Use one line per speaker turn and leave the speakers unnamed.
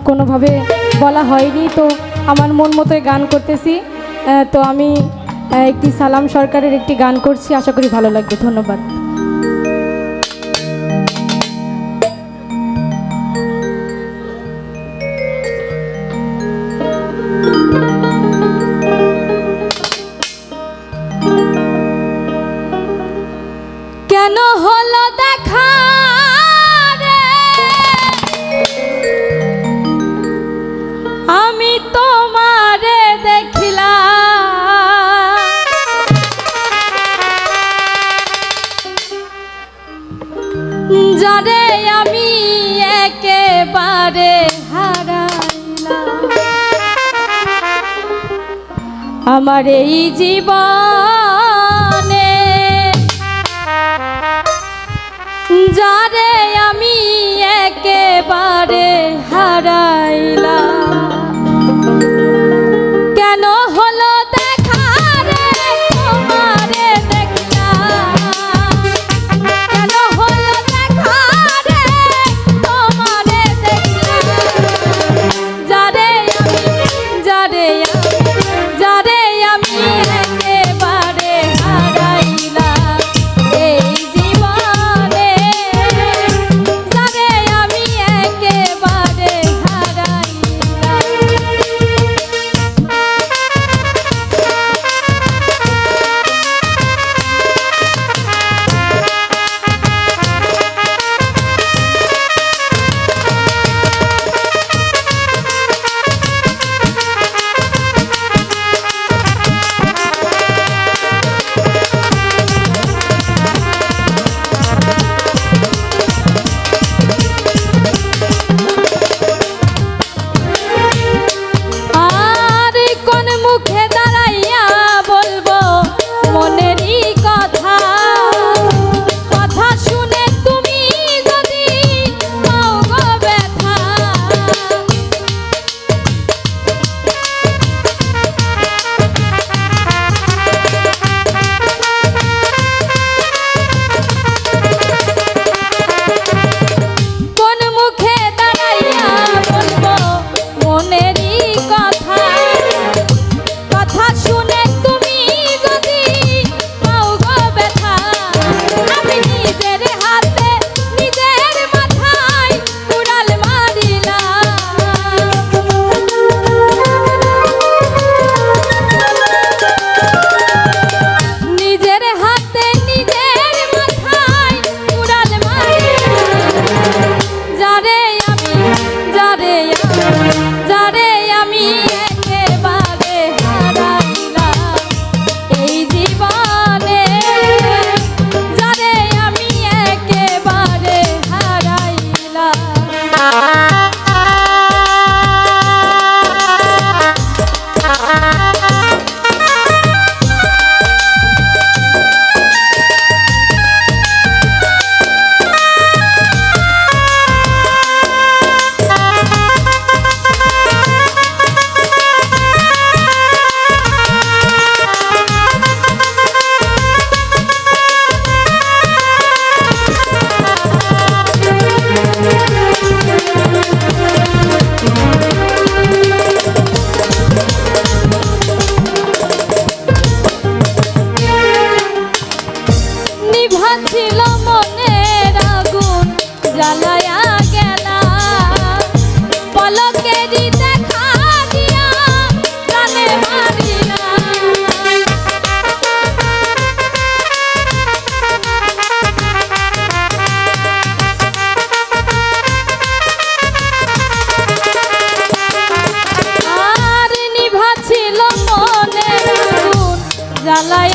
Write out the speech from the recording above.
কোনোভাবে বলা হয়নি, তো আমার মন মতোই গান করতেছি। তো আমি একটি সালাম সরকারের একটি গান করছি, আশা করি ভালো লাগবে। ধন্যবাদ। কেন হলো দেখা রে, আমি তোমারে দেখিলাম, যারে আমি একেবারে হারাইলাম। আমার এই জীবনে যারে আমি একেবারে হারাইলাম, কেন হলো দেখা রে, তোমারে দেখলাম। কেন হলো দেখা রে, তোমারে দেখলাম, যারে আমি একেবারে হারাইলাম। এই জীবনে যারে আমি একেবারে হারাইলাম। ছিল মনের আগুন জ্বালায়া গেলা, পলকেরই দেখা দিয়া প্রাণে মারিলা। আর নিভা ছিল মনের আগুন জ্বালায়া